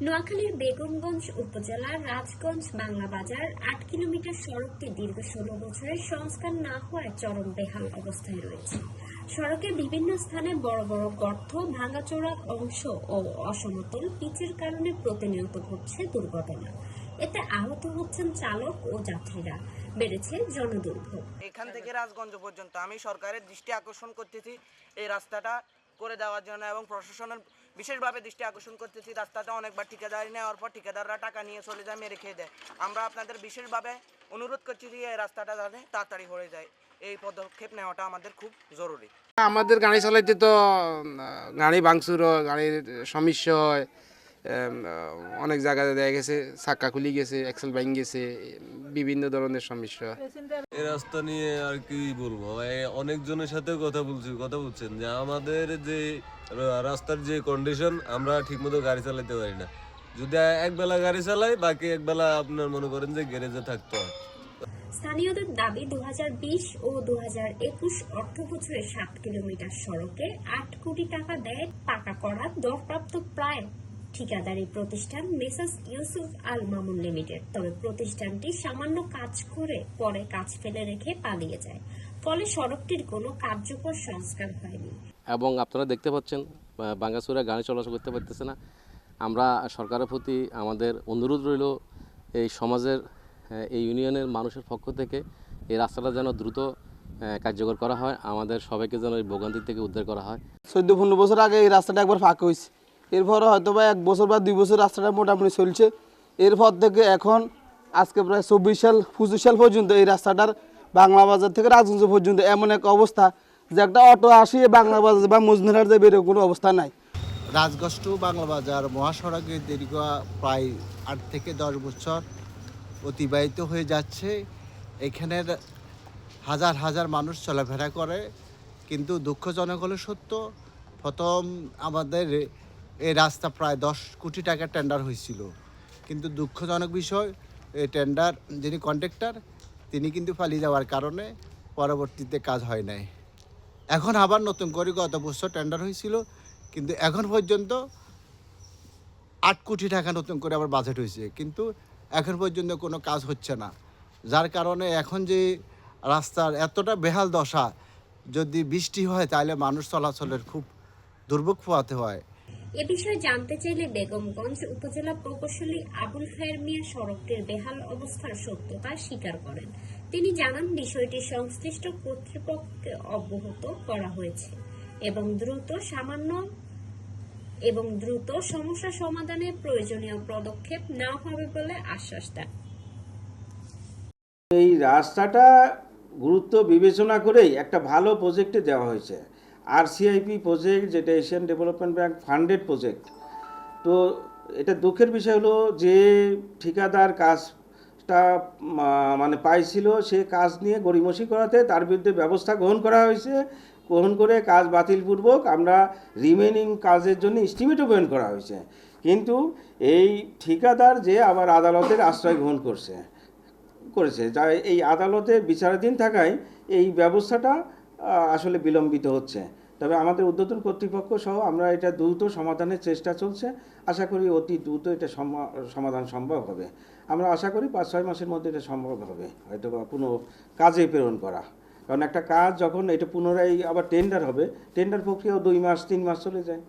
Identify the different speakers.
Speaker 1: নোয়াখালীর বেগমগঞ্জ উপজেলার রাজগঞ্জ বাংলা বাজার ৮ কিলোমিটার সড়কটি দীর্ঘ ১৬ বছরের সংস্কার না হওয়ায় চরম বেহাল অবস্থায় রয়েছে। সড়কের বিভিন্ন স্থানে বড় বড় গর্ত, ভাঙাচোরা অংশ ও অসমতল পিচের কারণে প্রতিনিয়ত ঘটছে দুর্ঘটনা। এতে আহত হচ্ছেন চালক ও যাত্রীরা, বেড়েছে জনদুর্ভোগ।
Speaker 2: এখান থেকে রাজগঞ্জ পর্যন্ত আমি সরকারের দৃষ্টি আকর্ষণ করতেছি এই রাস্তাটা করে দেওয়ার জন্য, এবং প্রশাসনের বিশেষভাবে দৃষ্টি আকর্ষণ করতেছি। রাস্তাটা অনেকবার ঠিকাদারি নেওয়ার পর ঠিকাদাররা টাকা নিয়ে চলে যায়, মেরে খেয়ে দেয়। আমরা আপনাদের বিশেষভাবে অনুরোধ করছি যে এই রাস্তাটা যাতে তাড়াতাড়ি হয়ে যায়, এই পদক্ষেপ নেওয়াটা আমাদের খুব জরুরি।
Speaker 3: আমাদের গাড়ি চালাইতে তো গাড়ি ভাঙচুর হয়, গাড়ির সমস্যা হয়, অনেক জায়গায় দেখা গেছে চাক্কা খুলে গেছে, এক্সেল ভেঙে গেছে, বিভিন্ন ধরনের সমস্যা।
Speaker 4: এই রাস্তা নিয়ে আর কি বলবো, অনেকজনের সাথে কথা বলছেন যে আমাদের যে রাস্তার যে কন্ডিশন, আমরা ঠিকমতো গাড়ি চালাতে পারি না। যদি একবেলা গাড়ি চালাই, বাকি একবেলা আপনার মনে করেন যে গ্যারেজে থাকতে হয়।
Speaker 1: স্থানীয়দের দাবি ২০২০ ও ২০২১ অর্থ বছরে ৭ কিলোমিটার সড়কে ৮ কোটি টাকা ব্যয়ে পাকা করা দরপ্রাপ্ত প্রায় ঠিকাদারি প্রতিষ্ঠান মেসার্স ইউসুফ আল মামুন লিমিটেড। তবে প্রতিষ্ঠানটি সামান্য কাজ করে পরে কাজ ফেলে রেখে পালিয়ে যায়, ফলে সড়কটির কোনো কার্যকর সংস্কার হয়নি।
Speaker 5: এবং আপনারা দেখতে পাচ্ছেন ভাঙাচোরা গাড়ি চলাচল করতে পারতেছে না। আমরা সরকারের প্রতি আমাদের অনুরোধ রইল, এই সমাজের এই ইউনিয়নের মানুষের পক্ষ থেকে এই রাস্তাটা যেন দ্রুত কার্যকর করা হয়, আমাদের সবাইকে যেন এই ভোগান্তি থেকে উদ্ধার করা হয়।
Speaker 6: ১৪-১৫ বছর আগে এই রাস্তাটা একবার ফাঁকা হয়েছে, এরপর হয়তো বা ১ বছর বা ২ বছর রাস্তাটা মোটামুটি চলছে। এরপর থেকে এখন আজকে প্রায় ২৪ সাল পর্যন্ত এই রাস্তাটার বাংলা বাজার থেকে রাজগঞ্জ পর্যন্ত এমন এক অবস্থা যে একটা অটো আসিয়ে বাংলা বাজার বা মজনুরহাট যাবে এরকম কোনো অবস্থা নাই।
Speaker 7: রাজগঞ্জ টু বাংলা বাজার মহাসড়কে দীর্ঘ প্রায় ৮ থেকে ১০ বছর অতিবাহিত হয়ে যাচ্ছে। এখানের হাজার হাজার মানুষ চলাফেরা করে, কিন্তু দুঃখজনক হলো সত্য, প্রথম আমাদের এই রাস্তা প্রায় ১০ কোটি টাকা টেন্ডার হয়েছিল, কিন্তু দুঃখজনক বিষয় এই টেন্ডার যিনি কন্ট্রাক্টর তিনি কিন্তু পালিয়ে যাওয়ার কারণে পরবর্তীতে কাজ হয় নাই। এখন আবার নতুন করে গত বছর টেন্ডার হয়েছিল, কিন্তু এখন পর্যন্ত ৮ কোটি টাকা নতুন করে আবার বাজেট হয়েছে, কিন্তু এখন পর্যন্ত কোনো কাজ হচ্ছে না। যার কারণে এখন যে রাস্তার এতটা বেহাল দশা, যদি বৃষ্টি হয় তাহলে মানুষ চলাচলের খুব দুর্ভোগ পোহাতে হয়।
Speaker 1: এ বিষয়ে জানতে চাইলে বেগমগঞ্জ উপজেলা প্রকৌশলী আবুল খায়ের মিয়া সড়কটির বেহাল অবস্থার সত্যতা স্বীকার করেন। তিনি জানান, বিষয়টি সংশ্লিষ্ট কর্তৃপক্ষকে অবগত করা হয়েছে এবং দ্রুত সমস্যা সমাধানে প্রয়োজনীয় পদক্ষেপ নেওয়া হবে বলে আশ্বাস দেন।
Speaker 8: এই রাস্তাটা গুরুত্ব বিবেচনা করেই একটা ভালো প্রজেক্টে দেওয়া হয়েছে, আরসিআইপি প্রজেক্ট, যেটা Asian development bank funded project. তো এটা দুঃখের বিষয় হলো যে ঠিকাদার কাজটা মানে পাইছিল, সে কাজ নিয়ে গড়িমসি করাতে তার বিরুদ্ধে ব্যবস্থা গ্রহণ করে কাজ বাতিলপূর্বক আমরা রিমেনিং কাজের জন্য এস্টিমেটও গ্রহণ করা হয়েছে। কিন্তু এই ঠিকাদার যে আবার আদালতের আশ্রয় গ্রহণ করেছে, যা এই আদালতের বিচারাধীন থাকায় এই ব্যবস্থাটা আসলে বিলম্বিত হচ্ছে। তবে আমাদের ঊর্ধ্বতন কর্তৃপক্ষ সহ আমরা এটা দ্রুত সমাধানের চেষ্টা চলছে। আশা করি অতি দ্রুত এটা সমাধান সম্ভব হবে। আমরা আশা করি ৫-৬ মাসের মধ্যে এটা সম্ভব হবে হয়তো বা পুনঃ কাজে প্রেরণ করা। কারণ একটা কাজ যখন এটা পুনরায় আবার টেন্ডার হবে, টেন্ডার প্রক্রিয়াও ২ মাস ৩ মাস চলে যায়।